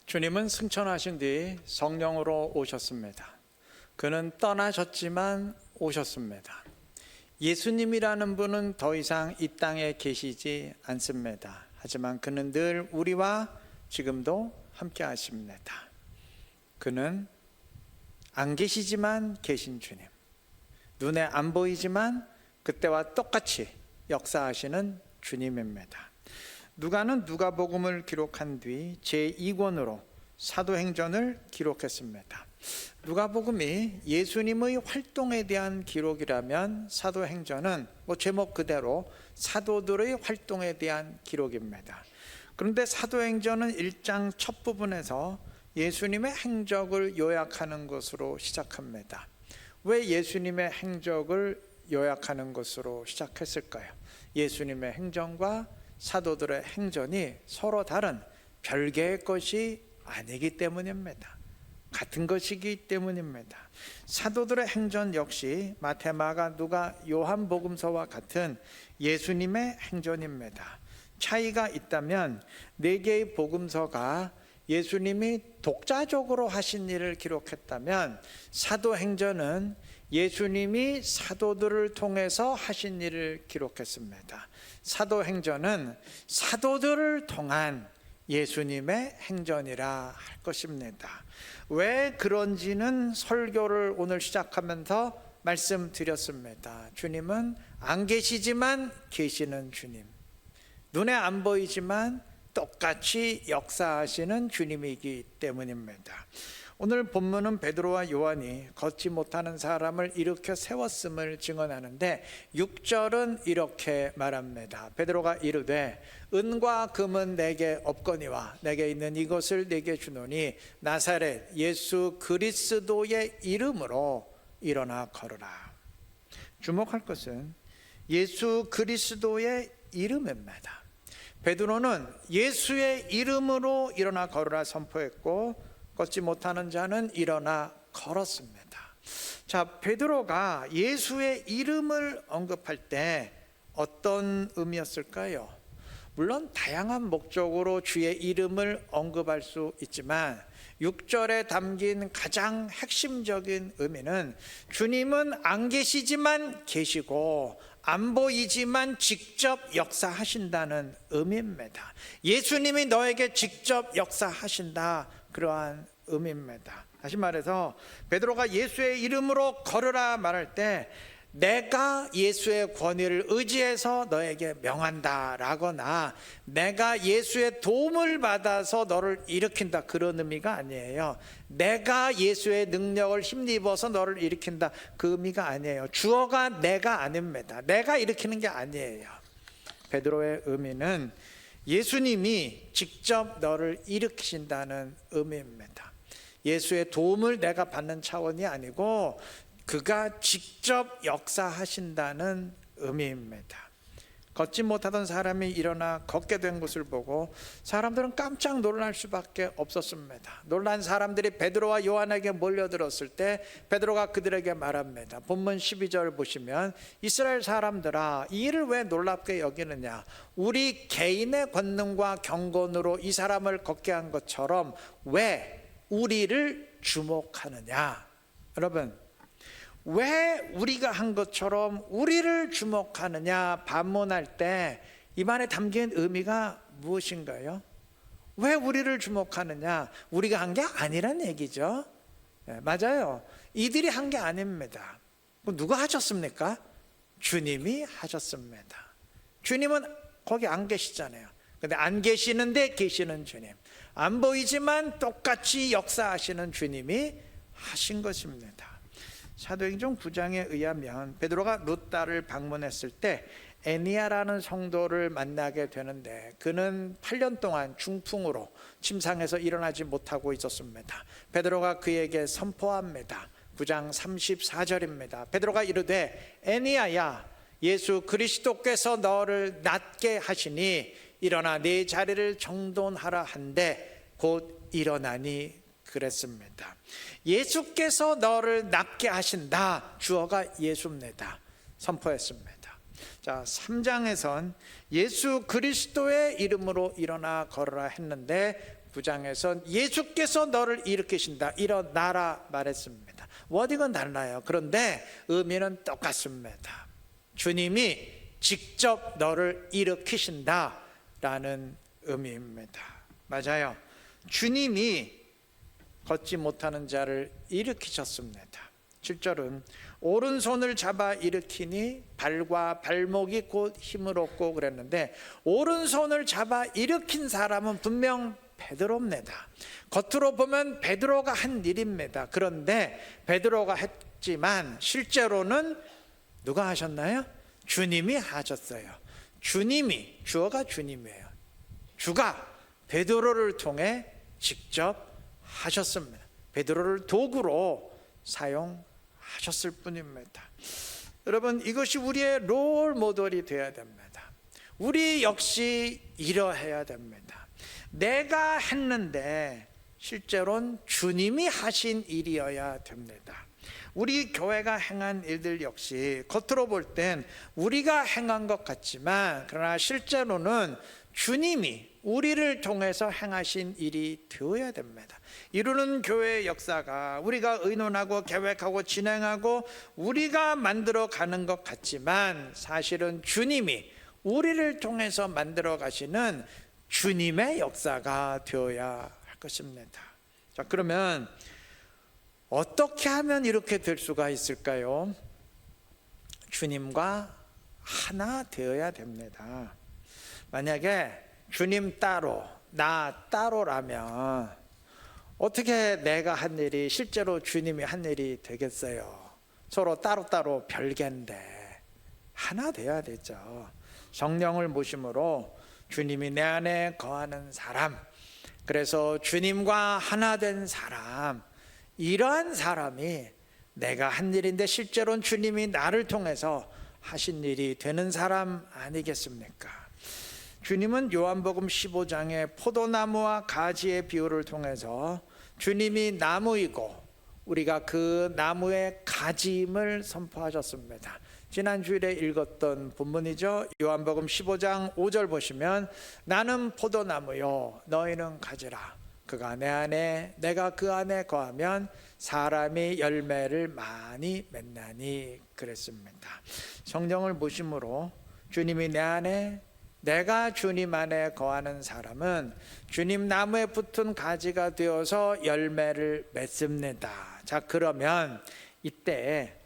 주님은 승천하신 뒤 성령으로 오셨습니다. 그는 떠나셨지만 오셨습니다. 예수님이라는 분은 더 이상 이 땅에 계시지 않습니다. 하지만 그는 늘 우리와 지금도 함께 하십니다. 그는 안 계시지만 계신 주님, 눈에 안 보이지만 그때와 똑같이 역사하시는 주님입니다. 누가는 누가복음을 기록한 뒤 제2권으로 사도행전을 기록했습니다. 누가복음이 예수님의 활동에 대한 기록이라면 사도행전은 제목 그대로 사도들의 활동에 대한 기록입니다. 그런데 사도행전은 1장 첫 부분에서 예수님의 행적을 요약하는 것으로 시작합니다. 왜 예수님의 행적을 요약하는 것으로 시작했을까요? 예수님의 행정과 사도들의 행전이 서로 다른 별개의 것이 아니기 때문입니다. 같은 것이기 때문입니다. 사도들의 행전 역시 마태, 마가, 누가, 요한복음서와 같은 예수님의 행전입니다. 차이가 있다면 4개의 복음서가 예수님이 독자적으로 하신 일을 기록했다면 사도행전은 예수님이 사도들을 통해서 하신 일을 기록했습니다. 사도행전은 사도들을 통한 예수님의 행전이라 할 것입니다. 왜 그런지는 설교를 오늘 시작하면서 말씀드렸습니다. 주님은 안 계시지만 계시는 주님, 눈에 안 보이지만 똑같이 역사하시는 주님이기 때문입니다. 오늘 본문은 베드로와 요한이 걷지 못하는 사람을 일으켜 세웠음을 증언하는데 6절은 이렇게 말합니다. 베드로가 이르되 은과 금은 내게 없거니와 내게 있는 이것을 내게 주노니 나사렛 예수 그리스도의 이름으로 일어나 걸으라. 주목할 것은 예수 그리스도의 이름입니다. 베드로는 예수의 이름으로 일어나 걸으라 선포했고 걷지 못하는 자는 일어나 걸었습니다. 자, 베드로가 예수의 이름을 언급할 때 어떤 의미였을까요? 물론 다양한 목적으로 주의 이름을 언급할 수 있지만 6절에 담긴 가장 핵심적인 의미는 주님은 안 계시지만 계시고 안 보이지만 직접 역사하신다는 의미입니다. 예수님이 너에게 직접 역사하신다, 그러한 의미입니다. 다시 말해서 베드로가 예수의 이름으로 걸으라 말할 때 내가 예수의 권위를 의지해서 너에게 명한다 라거나 내가 예수의 도움을 받아서 너를 일으킨다, 그런 의미가 아니에요. 내가 예수의 능력을 힘입어서 너를 일으킨다, 그 의미가 아니에요. 주어가 내가 아닙니다. 내가 일으키는 게 아니에요. 베드로의 의미는 예수님이 직접 너를 일으키신다는 의미입니다. 예수의 도움을 내가 받는 차원이 아니고 그가 직접 역사하신다는 의미입니다. 걷지 못하던 사람이 일어나 걷게 된 것을 보고 사람들은 깜짝 놀랄 수밖에 없었습니다. 놀란 사람들이 베드로와 요한에게 몰려들었을 때 베드로가 그들에게 말합니다. 본문 12절 보시면 이스라엘 사람들아, 이 일을 왜 놀랍게 여기느냐? 우리 개인의 권능과 경건으로 이 사람을 걷게 한 것처럼 왜 우리를 주목하느냐? 여러분, 왜 우리가 한 것처럼 우리를 주목하느냐 반문할 때 입안에 담긴 의미가 무엇인가요? 왜 우리를 주목하느냐? 우리가 한 게 아니란 얘기죠. 네, 맞아요. 이들이 한 게 아닙니다. 누가 하셨습니까? 주님이 하셨습니다. 주님은 거기 안 계시잖아요. 근데 안 계시는데 계시는 주님, 안 보이지만 똑같이 역사하시는 주님이 하신 것입니다. 사도행전 9장에 의하면 베드로가 룻다를 방문했을 때 에니아라는 성도를 만나게 되는데 그는 8년 동안 중풍으로 침상에서 일어나지 못하고 있었습니다. 베드로가 그에게 선포합니다. 9장 34절입니다. 베드로가 이르되 에니아야, 예수 그리스도께서 너를 낫게 하시니 일어나 네 자리를 정돈하라 한데 곧 일어나니 그랬습니다. 예수께서 너를 낫게 하신다, 주어가 예수입니다. 선포했습니다. 자, 3장에선 예수 그리스도의 이름으로 일어나 걸으라 했는데 9장에서 예수께서 너를 일으키신다, 일어나라 말했습니다. 워딩은 달라요. 그런데 의미는 똑같습니다. 주님이 직접 너를 일으키신다라는 의미입니다. 맞아요. 주님이 걷지 못하는 자를 일으키셨습니다. 7절은 오른손을 잡아 일으키니 발과 발목이 곧 힘을 얻고 그랬는데, 오른손을 잡아 일으킨 사람은 분명 베드로입니다. 겉으로 보면 베드로가 한 일입니다. 그런데 베드로가 했지만 실제로는 누가 하셨나요? 주님이 하셨어요. 주님이, 주어가 주님이에요. 주가 베드로를 통해 직접 하셨습니다. 베드로를 도구로 사용하셨을 뿐입니다. 여러분, 이것이 우리의 롤 모델이 되어야 됩니다. 우리 역시 이러해야 됩니다. 내가 했는데 실제로는 주님이 하신 일이어야 됩니다. 우리 교회가 행한 일들 역시 겉으로 볼 땐 우리가 행한 것 같지만, 그러나 실제로는 주님이 우리를 통해서 행하신 일이 되어야 됩니다. 이루는 교회의 역사가 우리가 의논하고 계획하고 진행하고 우리가 만들어 가는 것 같지만, 사실은 주님이 우리를 통해서 만들어 가시는 주님의 역사가 되어야 할 것입니다. 자, 그러면 어떻게 하면 이렇게 될 수가 있을까요? 주님과 하나 되어야 됩니다. 만약에 주님 따로, 나 따로라면 어떻게 내가 한 일이 실제로 주님이 한 일이 되겠어요? 서로 따로따로 별개인데 하나 되어야 되죠. 성령을 모심으로 주님이 내 안에 거하는 사람, 그래서 주님과 하나 된 사람, 이러한 사람이 내가 한 일인데 실제로는 주님이 나를 통해서 하신 일이 되는 사람 아니겠습니까? 주님은 요한복음 15장에 포도나무와 가지의 비유를 통해서 주님이 나무이고 우리가 그 나무의 가지임을 선포하셨습니다. 지난주일에 읽었던 본문이죠. 요한복음 15장 5절 보시면, 나는 포도나무요 너희는 가지라. 그가 내 안에 내가 그 안에 거하면 사람이 열매를 많이 맺나니 그랬습니다. 성령을 모심으로 주님이 내 안에, 내가 주님 안에 거하는 사람은 주님 나무에 붙은 가지가 되어서 열매를 맺습니다. 자, 그러면 이때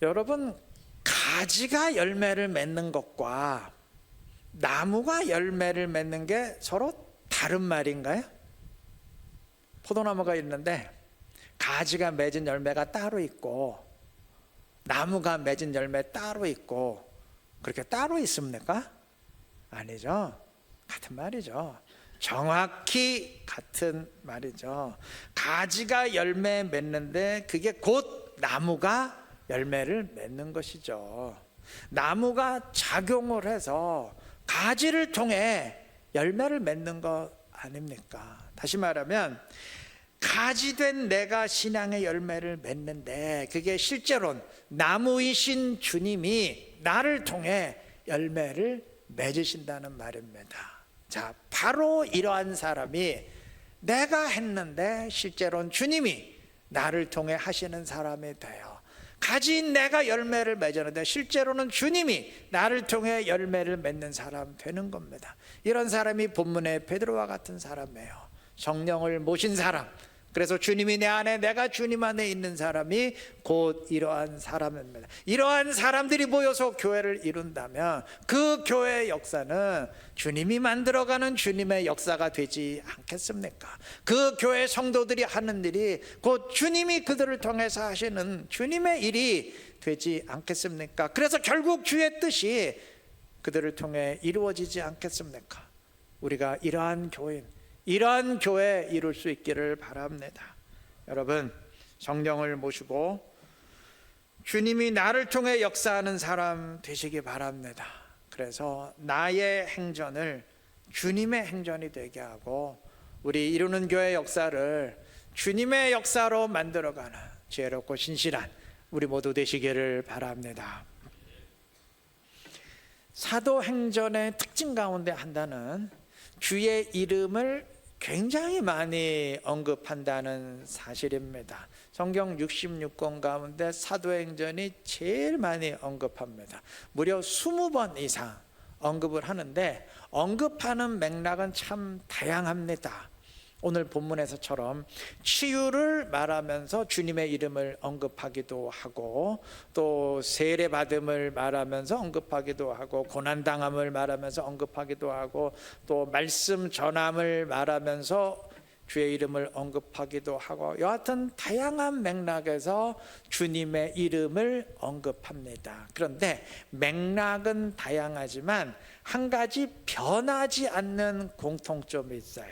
여러분, 가지가 열매를 맺는 것과 나무가 열매를 맺는 게 서로 다른 말인가요? 포도나무가 있는데 가지가 맺은 열매가 따로 있고 나무가 맺은 열매 따로 있고, 그렇게 따로 있습니까? 아니죠. 같은 말이죠. 정확히 같은 말이죠. 가지가 열매 맺는데 그게 곧 나무가 열매를 맺는 것이죠. 나무가 작용을 해서 가지를 통해 열매를 맺는 것 아닙니까? 다시 말하면 가지된 내가 신앙의 열매를 맺는데 그게 실제로는 나무이신 주님이 나를 통해 열매를 맺으신다는 말입니다. 자, 바로 이러한 사람이 내가 했는데 실제로는 주님이 나를 통해 하시는 사람이 돼요. 가진 내가 열매를 맺었는데 실제로는 주님이 나를 통해 열매를 맺는 사람 되는 겁니다. 이런 사람이 본문의 베드로와 같은 사람이에요. 성령을 모신 사람, 그래서 주님이 내 안에, 내가 주님 안에 있는 사람이 곧 이러한 사람입니다. 이러한 사람들이 모여서 교회를 이룬다면 그 교회의 역사는 주님이 만들어가는 주님의 역사가 되지 않겠습니까? 그 교회 성도들이 하는 일이 곧 주님이 그들을 통해서 하시는 주님의 일이 되지 않겠습니까? 그래서 결국 주의 뜻이 그들을 통해 이루어지지 않겠습니까? 우리가 이러한 교인, 이러한 교회 이룰 수 있기를 바랍니다. 여러분, 성령을 모시고 주님이 나를 통해 역사하는 사람 되시기 바랍니다. 그래서 나의 행전을 주님의 행전이 되게 하고 우리 이루는 교회 역사를 주님의 역사로 만들어가는 지혜롭고 신실한 우리 모두 되시기를 바랍니다. 사도행전의 특징 가운데 하나는 주의 이름을 굉장히 많이 언급한다는 사실입니다. 성경 66권 가운데 사도행전이 제일 많이 언급합니다. 무려 20번 이상 언급을 하는데 언급하는 맥락은 참 다양합니다. 오늘 본문에서처럼 치유를 말하면서 주님의 이름을 언급하기도 하고, 또 세례받음을 말하면서 언급하기도 하고, 고난당함을 말하면서 언급하기도 하고, 또 말씀 전함을 말하면서 주의 이름을 언급하기도 하고, 여하튼 다양한 맥락에서 주님의 이름을 언급합니다. 그런데 맥락은 다양하지만 한 가지 변하지 않는 공통점이 있어요.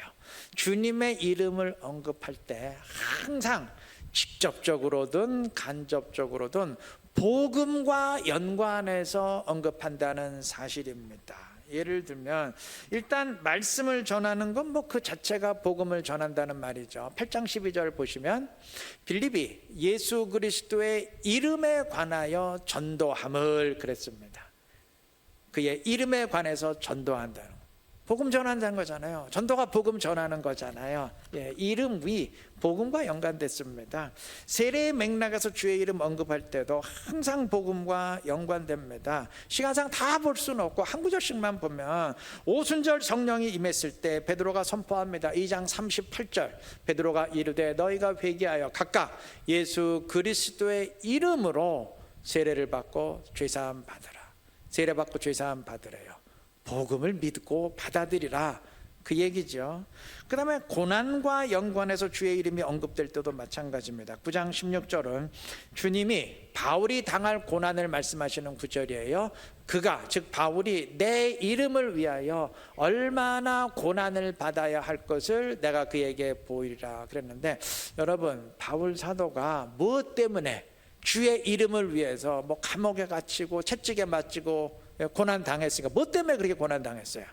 주님의 이름을 언급할 때 항상 직접적으로든 간접적으로든 복음과 연관해서 언급한다는 사실입니다. 예를 들면 일단 말씀을 전하는 건 뭐 그 자체가 복음을 전한다는 말이죠. 8장 12절 보시면 빌립이 예수 그리스도의 이름에 관하여 전도함을 그랬습니다. 그의 이름에 관해서 전도한다는 거. 복음 전한다는 거잖아요. 전도가 복음 전하는 거잖아요. 예, 이름 위 복음과 연관됐습니다. 세례의 맥락에서 주의 이름 언급할 때도 항상 복음과 연관됩니다. 시간상 다 볼 수는 없고 한 구절씩만 보면 오순절 성령이 임했을 때 베드로가 선포합니다. 2장 38절 베드로가 이르되 너희가 회개하여 각각 예수 그리스도의 이름으로 세례를 받고 죄사함 받으라. 세례받고 죄사함 받으래요. 복음을 믿고 받아들이라, 그 얘기죠. 그 다음에 고난과 연관해서 주의 이름이 언급될 때도 마찬가지입니다. 9장 16절은 주님이 바울이 당할 고난을 말씀하시는 구절이에요. 그가, 즉 바울이 내 이름을 위하여 얼마나 고난을 받아야 할 것을 내가 그에게 보이리라 그랬는데, 여러분 바울 사도가 무엇 때문에 주의 이름을 위해서 뭐 감옥에 갇히고 채찍에 맞히고 고난 당했으니까, 뭐 때문에 그렇게 고난 당했어요?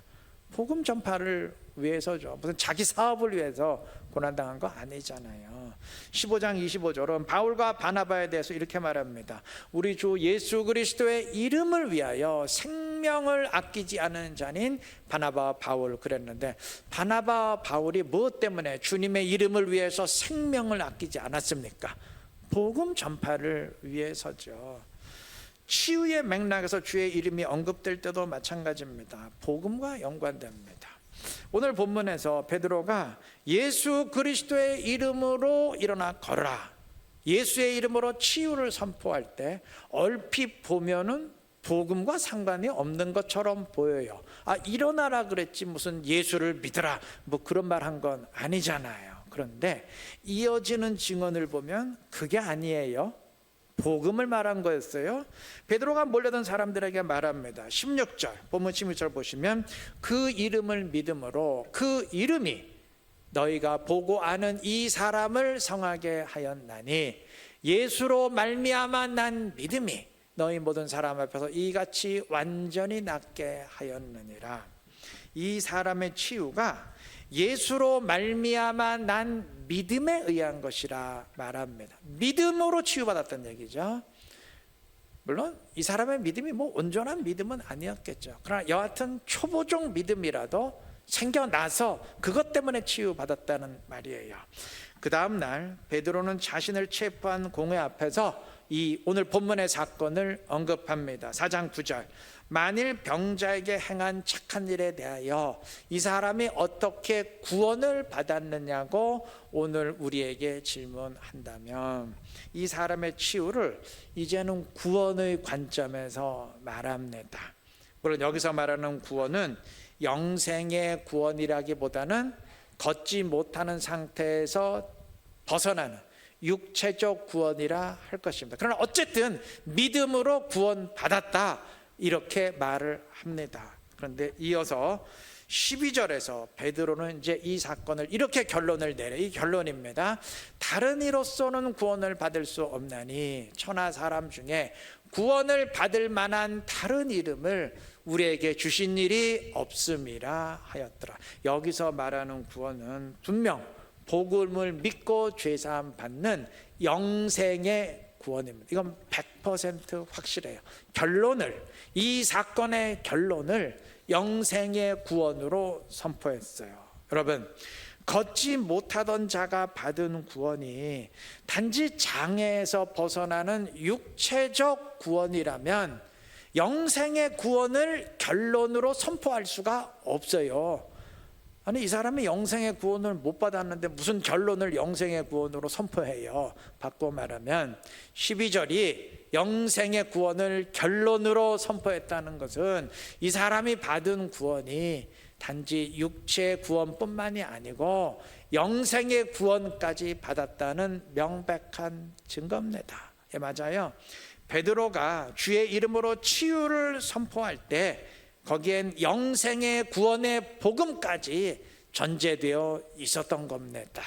복음 전파를 위해서죠. 무슨 자기 사업을 위해서 고난 당한 거 아니잖아요. 15장 25절은 바울과 바나바에 대해서 이렇게 말합니다. 우리 주 예수 그리스도의 이름을 위하여 생명을 아끼지 않은 자닌 바나바와 바울 그랬는데, 바나바와 바울이 무엇 때문에 주님의 이름을 위해서 생명을 아끼지 않았습니까? 복음 전파를 위해서죠. 치유의 맥락에서 주의 이름이 언급될 때도 마찬가지입니다. 복음과 연관됩니다. 오늘 본문에서 베드로가 예수 그리스도의 이름으로 일어나 걸어라, 예수의 이름으로 치유를 선포할 때 얼핏 보면은 복음과 상관이 없는 것처럼 보여요. 아, 일어나라 그랬지 무슨 예수를 믿으라 뭐 그런 말 한 건 아니잖아요. 그런데 이어지는 증언을 보면 그게 아니에요. 복음을 말한 거였어요. 베드로가 몰려든 사람들에게 말합니다. 16절 본문 16절 보시면 그 이름을 믿음으로 그 이름이 너희가 보고 아는 이 사람을 성하게 하였나니 예수로 말미암아 난 믿음이 너희 모든 사람 앞에서 이같이 완전히 낫게 하였느니라. 이 사람의 치유가 예수로 말미암아 난 믿음에 의한 것이라 말합니다. 믿음으로 치유받았다는 얘기죠. 물론 이 사람의 믿음이 뭐 온전한 믿음은 아니었겠죠. 그러나 여하튼 초보종 믿음이라도 생겨나서 그것 때문에 치유받았다는 말이에요. 그 다음 날 베드로는 자신을 체포한 공회 앞에서 이 오늘 본문의 사건을 언급합니다. 4장 9절 만일 병자에게 행한 착한 일에 대하여 이 사람이 어떻게 구원을 받았느냐고 오늘 우리에게 질문한다면, 이 사람의 치유를 이제는 구원의 관점에서 말합니다. 물론 여기서 말하는 구원은 영생의 구원이라기보다는 걷지 못하는 상태에서 벗어나는 육체적 구원이라 할 것입니다. 그러나 어쨌든 믿음으로 구원받았다 이렇게 말을 합니다. 그런데 이어서 12절에서 베드로는 이제 이 사건을 이렇게 결론을 내려. 이 결론입니다. 다른 이로서는 구원을 받을 수 없나니 천하 사람 중에 구원을 받을 만한 다른 이름을 우리에게 주신 일이 없음이라 하였더라. 여기서 말하는 구원은 분명 복음을 믿고 죄사함 받는 영생의 구원입니다. 이건 100% 확실해요. 이 사건의 결론을 영생의 구원으로 선포했어요. 여러분, 걷지 못하던 자가 받은 구원이 단지 장애에서 벗어나는 육체적 구원이라면 영생의 구원을 결론으로 선포할 수가 없어요. 아니, 이 사람이 영생의 구원을 못 받았는데 무슨 결론을 영생의 구원으로 선포해요? 바꿔 말하면 12절이 영생의 구원을 결론으로 선포했다는 것은 이 사람이 받은 구원이 단지 육체의 구원뿐만이 아니고 영생의 구원까지 받았다는 명백한 증거입니다. 예, 맞아요. 베드로가 주의 이름으로 치유를 선포할 때 거기엔 영생의 구원의 복음까지 전제되어 있었던 겁니다.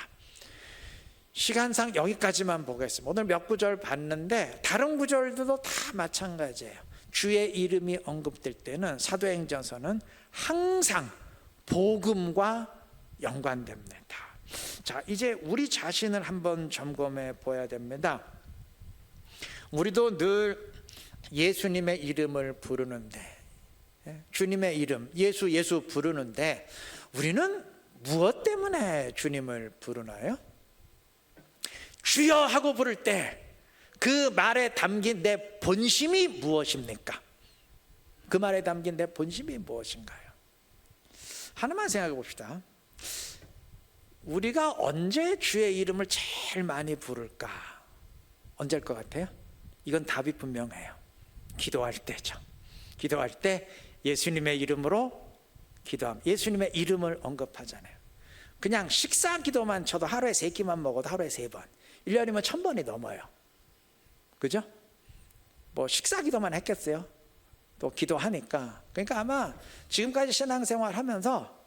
시간상 여기까지만 보겠습니다. 오늘 몇 구절 봤는데 다른 구절들도 다 마찬가지예요. 주의 이름이 언급될 때는 사도행전서는 항상 복음과 연관됩니다. 자, 이제 우리 자신을 한번 점검해 보아야 됩니다. 우리도 늘 예수님의 이름을 부르는데, 주님의 이름 예수 부르는데 우리는 무엇 때문에 주님을 부르나요? 주여 하고 부를 때 그 말에 담긴 내 본심이 무엇입니까? 그 말에 담긴 내 본심이 무엇인가요? 하나만 생각해 봅시다. 우리가 언제 주의 이름을 제일 많이 부를까? 언제일 것 같아요? 이건 답이 분명해요. 기도할 때죠. 기도할 때 예수님의 이름으로 기도합니다. 예수님의 이름을 언급하잖아요. 그냥 식사 기도만 쳐도 하루에 3끼만 먹어도 하루에 3번, 1년이면 1000번이 넘어요. 그죠? 뭐 식사 기도만 했겠어요? 또 기도하니까. 그러니까 아마 지금까지 신앙생활 하면서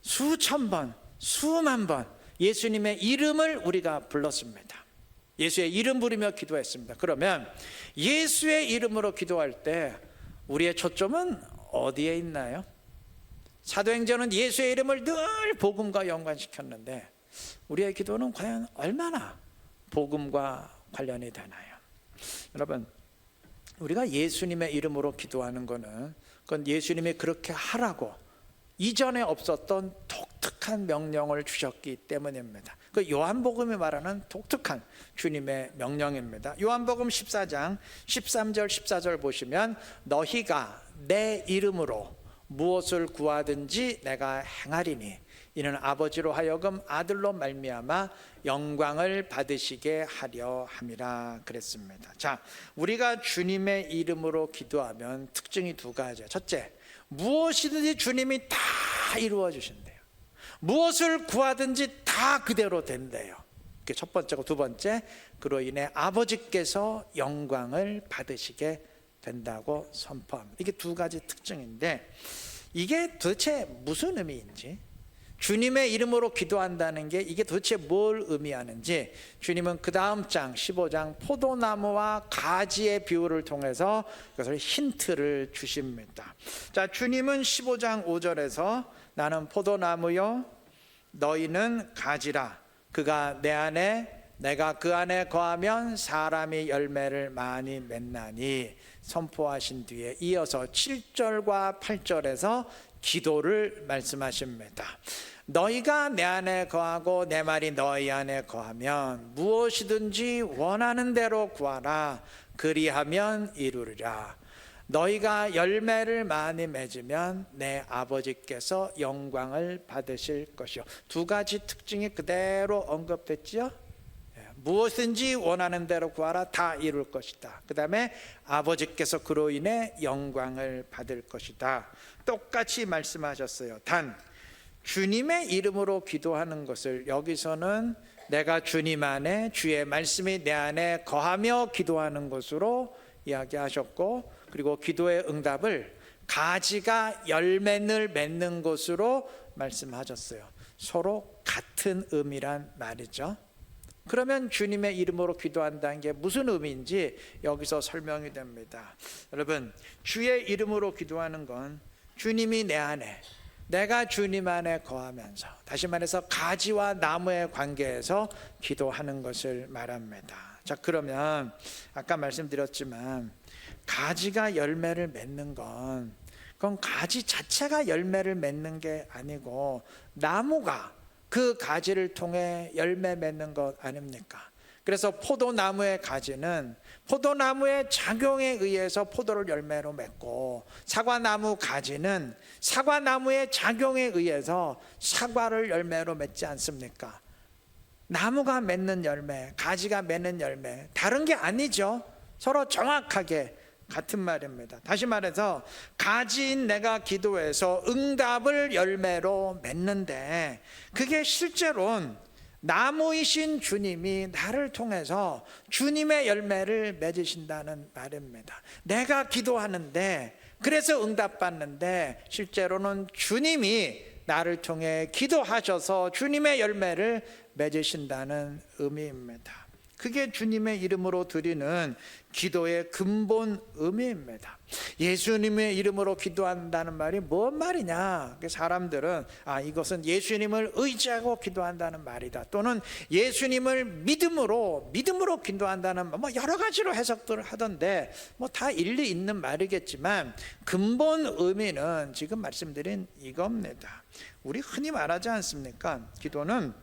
수천 번, 수만 번 예수님의 이름을 우리가 불렀습니다. 예수의 이름 부르며 기도했습니다. 그러면 예수의 이름으로 기도할 때 우리의 초점은 어디에 있나요? 사도행전은 예수의 이름을 늘 복음과 연관시켰는데 우리의 기도는 과연 얼마나 복음과 관련이 되나요? 여러분, 우리가 예수님의 이름으로 기도하는 것은 그건 예수님이 그렇게 하라고 이전에 없었던 독특한 명령을 주셨기 때문입니다. 그 요한복음이 말하는 독특한 주님의 명령입니다. 요한복음 14장 13절 14절 보시면 너희가 내 이름으로 무엇을 구하든지 내가 행하리니 이는 아버지로 하여금 아들로 말미암아 영광을 받으시게 하려 함이라 그랬습니다. 자, 우리가 주님의 이름으로 기도하면 특징이 2가지예요. 첫째, 무엇이든지 주님이 다 이루어 주신대요. 무엇을 구하든지 다 그대로 된대요. 그게 첫 번째고, 2번째, 그로 인해 아버지께서 영광을 받으시게 된다고 선포합니다. 이게 2가지 특징인데 이게 도대체 무슨 의미인지, 주님의 이름으로 기도한다는 게 이게 도대체 뭘 의미하는지 주님은 그 다음 장 15장 포도나무와 가지의 비유를 통해서 그것을 힌트를 주십니다. 자, 주님은 15장 5절에서 나는 포도나무요 너희는 가지라. 그가 내 안에 내가 그 안에 거하면 사람이 열매를 많이 맺나니 선포하신 뒤에 이어서 7절과 8절에서 기도를 말씀하십니다. 너희가 내 안에 거하고 내 말이 너희 안에 거하면 무엇이든지 원하는 대로 구하라. 그리하면 이루리라. 너희가 열매를 많이 맺으면 내 아버지께서 영광을 받으실 것이요. 2가지 특징이 그대로 언급됐죠. 무엇인지 원하는 대로 구하라. 다 이룰 것이다. 그 다음에 아버지께서 그로 인해 영광을 받을 것이다. 똑같이 말씀하셨어요. 단 주님의 이름으로 기도하는 것을 여기서는 내가 주님 안에 주의 말씀이 내 안에 거하며 기도하는 것으로 이야기하셨고, 그리고 기도의 응답을 가지가 열매를 맺는 것으로 말씀하셨어요. 서로 같은 의미란 말이죠. 그러면 주님의 이름으로 기도한다는 게 무슨 의미인지 여기서 설명이 됩니다. 여러분, 주의 이름으로 기도하는 건 주님이 내 안에, 내가 주님 안에 거하면서, 다시 말해서 가지와 나무의 관계에서 기도하는 것을 말합니다. 자, 그러면 아까 말씀드렸지만 가지가 열매를 맺는 건 그건 가지 자체가 열매를 맺는 게 아니고 나무가 그 가지를 통해 열매 맺는 것 아닙니까? 그래서 포도나무의 가지는 포도나무의 작용에 의해서 포도를 열매로 맺고, 사과나무 가지는 사과나무의 작용에 의해서 사과를 열매로 맺지 않습니까? 나무가 맺는 열매, 가지가 맺는 열매, 다른 게 아니죠. 서로 정확하게 같은 말입니다. 다시 말해서 가지인 내가 기도해서 응답을 열매로 맺는데, 그게 실제로는 나무이신 주님이 나를 통해서 주님의 열매를 맺으신다는 말입니다. 내가 기도하는데, 그래서 응답받는데, 실제로는 주님이 나를 통해 기도하셔서 주님의 열매를 맺으신다는 의미입니다. 그게 주님의 이름으로 드리는 기도의 근본 의미입니다. 예수님의 이름으로 기도한다는 말이 뭔 말이냐? 사람들은 이것은 예수님을 의지하고 기도한다는 말이다, 또는 예수님을 믿음으로 기도한다는 여러 가지로 해석들을 하던데 다 일리 있는 말이겠지만, 근본 의미는 지금 말씀드린 이겁니다. 우리 흔히 말하지 않습니까? 기도는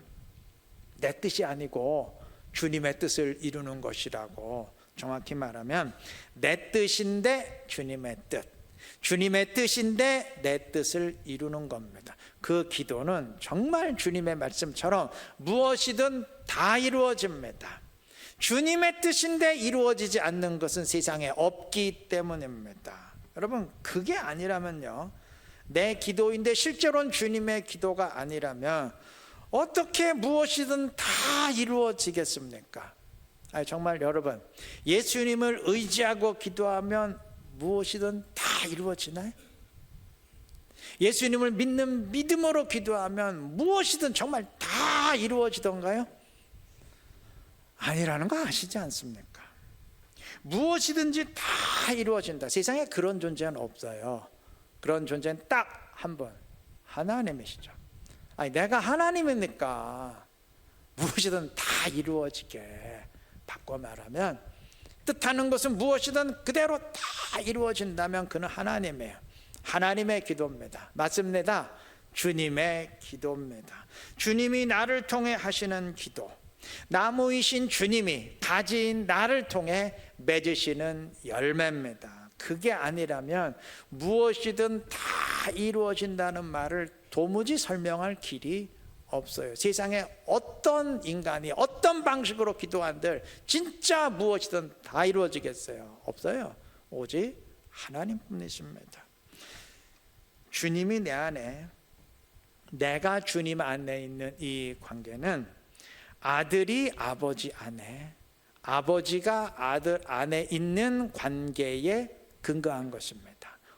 내 뜻이 아니고 주님의 뜻을 이루는 것이라고. 정확히 말하면 내 뜻인데 주님의 뜻, 주님의 뜻인데 내 뜻을 이루는 겁니다. 그 기도는 정말 주님의 말씀처럼 무엇이든 다 이루어집니다. 주님의 뜻인데 이루어지지 않는 것은 세상에 없기 때문입니다. 여러분, 그게 아니라면요, 내 기도인데 실제로는 주님의 기도가 아니라면 어떻게 무엇이든 다 이루어지겠습니까? 정말 여러분, 예수님을 의지하고 기도하면 무엇이든 다 이루어지나요? 예수님을 믿는 믿음으로 기도하면 무엇이든 정말 다 이루어지던가요? 아니라는 거 아시지 않습니까? 무엇이든지 다 이루어진다. 세상에 그런 존재는 없어요. 그런 존재는 딱 한 분, 하나님이시죠. 내가 하나님이니까 무엇이든 다 이루어지게, 바꿔 말하면 뜻하는 것은 무엇이든 그대로 다 이루어진다면 그는 하나님이에요. 하나님의 기도입니다. 맞습니다. 주님의 기도입니다. 주님이 나를 통해 하시는 기도, 나무이신 주님이 가지인 나를 통해 맺으시는 열매입니다. 그게 아니라면 무엇이든 다 이루어진다는 말을 도무지 설명할 길이 없어요. 세상에 어떤 인간이 어떤 방식으로 기도한들 진짜 무엇이든 다 이루어지겠어요? 없어요. 오직 하나님뿐이십니다. 주님이 내 안에, 내가 주님 안에 있는 이 관계는 아들이 아버지 안에, 아버지가 아들 안에 있는 관계에 근거한 것입니다.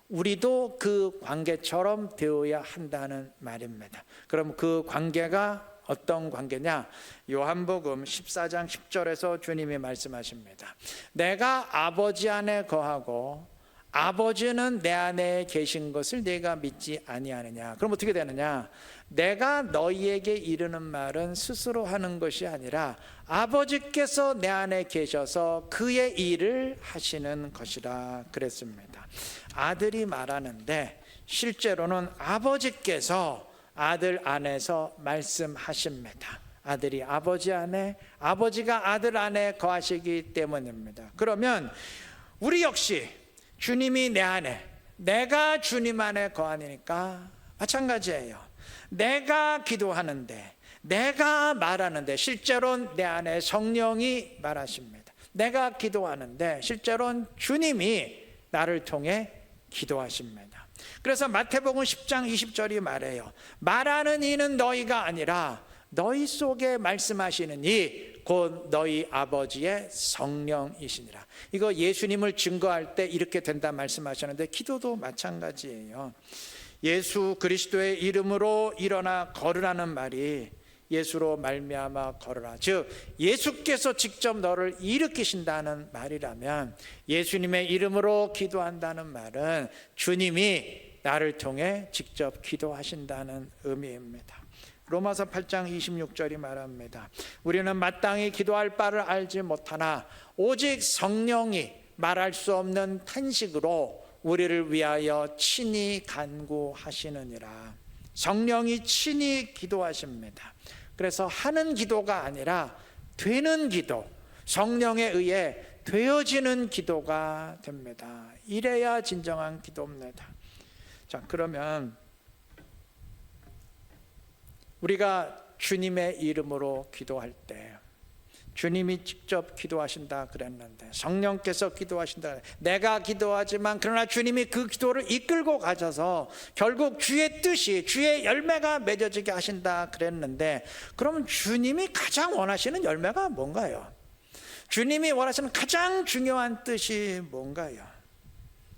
우리도 그 관계처럼 되어야 한다는 말입니다. 그럼 그 관계가 어떤 관계냐? 요한복음 14장 10절에서 주님이 말씀하십니다. 내가 아버지 안에 거하고 아버지는 내 안에 계신 것을 네가 믿지 아니하느냐? 그럼 어떻게 되느냐? 내가 너희에게 이르는 말은 스스로 하는 것이 아니라 아버지께서 내 안에 계셔서 그의 일을 하시는 것이라 그랬습니다. 아들이 말하는데 실제로는 아버지께서 아들 안에서 말씀하십니다. 아들이 아버지 안에, 아버지가 아들 안에 거하시기 때문입니다. 그러면 우리 역시 주님이 내 안에, 내가 주님 안에 거하니까 마찬가지예요. 내가 기도하는데, 내가 말하는데 실제로는 내 안에 성령이 말하십니다. 내가 기도하는데 실제로는 주님이 나를 통해 기도하십니다. 그래서 마태복음 10장 20절이 말해요. 말하는 이는 너희가 아니라 너희 속에 말씀하시는 이 곧 너희 아버지의 성령이시니라. 이거 예수님을 증거할 때 이렇게 된다 말씀하셨는데, 기도도 마찬가지예요. 예수 그리스도의 이름으로 일어나 걸으라는 말이 예수로 말미암아 걸으라, 즉 예수께서 직접 너를 일으키신다는 말이라면, 예수님의 이름으로 기도한다는 말은 주님이 나를 통해 직접 기도하신다는 의미입니다. 로마서 8장 26절이 말합니다. 우리는 마땅히 기도할 바를 알지 못하나 오직 성령이 말할 수 없는 탄식으로 우리를 위하여 친히 간구하시느니라. 성령이 친히 기도하십니다. 그래서 하는 기도가 아니라 되는 기도, 성령에 의해 되어지는 기도가 됩니다. 이래야 진정한 기도입니다. 자, 그러면 우리가 주님의 이름으로 기도할 때, 주님이 직접 기도하신다 그랬는데, 성령께서 기도하신다, 내가 기도하지만 그러나 주님이 그 기도를 이끌고 가셔서 결국 주의 뜻이, 주의 열매가 맺어지게 하신다 그랬는데, 그러면 주님이 가장 원하시는 열매가 뭔가요? 주님이 원하시는 가장 중요한 뜻이 뭔가요?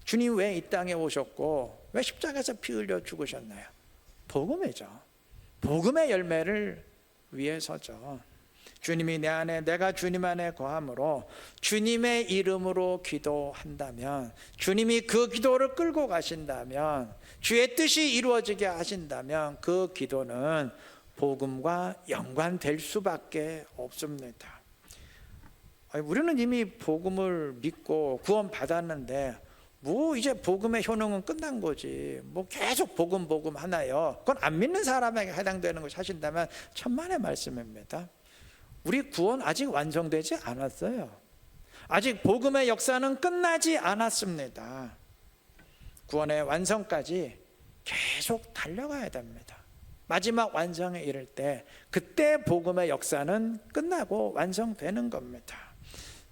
주님 왜 이 땅에 오셨고 왜 십자가에서 피 흘려 죽으셨나요? 복음이죠. 복음의 열매를 위해서죠. 주님이 내 안에, 내가 주님 안에 거함으로 주님의 이름으로 기도한다면, 주님이 그 기도를 끌고 가신다면, 주의 뜻이 이루어지게 하신다면 그 기도는 복음과 연관될 수밖에 없습니다. 우리는 이미 복음을 믿고 구원 받았는데 뭐 이제 복음의 효능은 끝난 거지, 뭐 계속 복음 하나요? 그건 안 믿는 사람에게 해당되는 것이 하신다면 천만의 말씀입니다. 우리 구원 아직 완성되지 않았어요. 아직 복음의 역사는 끝나지 않았습니다. 구원의 완성까지 계속 달려가야 됩니다. 마지막 완성에 이를 때 그때 복음의 역사는 끝나고 완성되는 겁니다.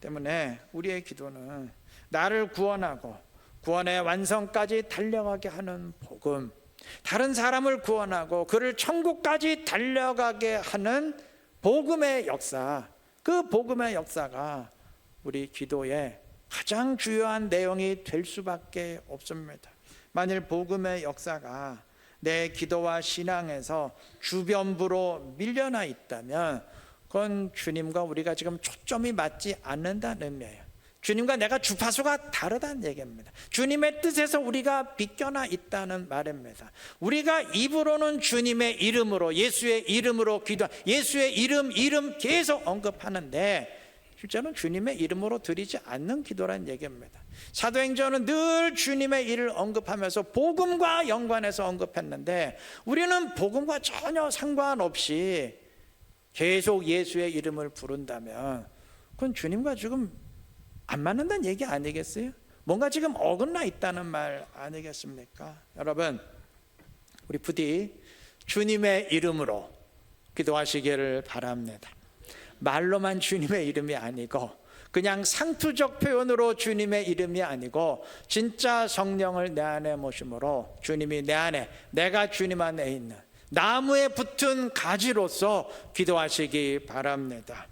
때문에 우리의 기도는 나를 구원하고 구원의 완성까지 달려가게 하는 복음, 다른 사람을 구원하고 그를 천국까지 달려가게 하는 복음의 역사, 그 복음의 역사가 우리 기도의 가장 주요한 내용이 될 수밖에 없습니다. 만일 복음의 역사가 내 기도와 신앙에서 주변부로 밀려나 있다면 그건 주님과 우리가 지금 초점이 맞지 않는다는 의미예요. 주님과 내가 주파수가 다르다는 얘기입니다. 주님의 뜻에서 우리가 비껴나 있다는 말입니다. 우리가 입으로는 주님의 이름으로, 예수의 이름으로 예수의 이름 계속 언급하는데 실제로는 주님의 이름으로 드리지 않는 기도라는 얘기입니다. 사도행전은 늘 주님의 이름을 언급하면서 복음과 연관해서 언급했는데 우리는 복음과 전혀 상관없이 계속 예수의 이름을 부른다면 그건 주님과 지금 안 맞는다는 얘기 아니겠어요? 뭔가 지금 어긋나 있다는 말 아니겠습니까? 여러분, 우리 부디 주님의 이름으로 기도하시기를 바랍니다. 말로만 주님의 이름이 아니고 그냥 상투적 표현으로 주님의 이름이 아니고 진짜 성령을 내 안에 모심으로 주님이 내 안에, 내가 주님 안에 있는 나무에 붙은 가지로서 기도하시기 바랍니다.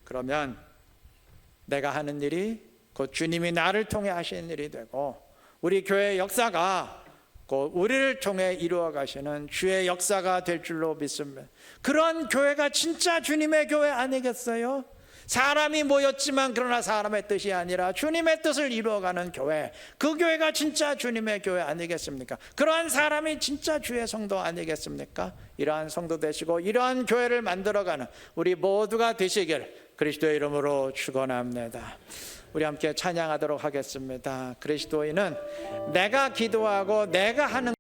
그러면 내가 하는 일이 곧 주님이 나를 통해 하시는 일이 되고 우리 교회 역사가 곧 우리를 통해 이루어 가시는 주의 역사가 될 줄로 믿습니다. 그런 교회가 진짜 주님의 교회 아니겠어요? 사람이 모였지만 그러나 사람의 뜻이 아니라 주님의 뜻을 이루어가는 교회, 그 교회가 진짜 주님의 교회 아니겠습니까? 그러한 사람이 진짜 주의 성도 아니겠습니까? 이러한 성도 되시고 이러한 교회를 만들어가는 우리 모두가 되시길 그리스도의 이름으로 축원합니다. 우리 함께 찬양하도록 하겠습니다. 그리스도인은 내가 기도하고 내가 하는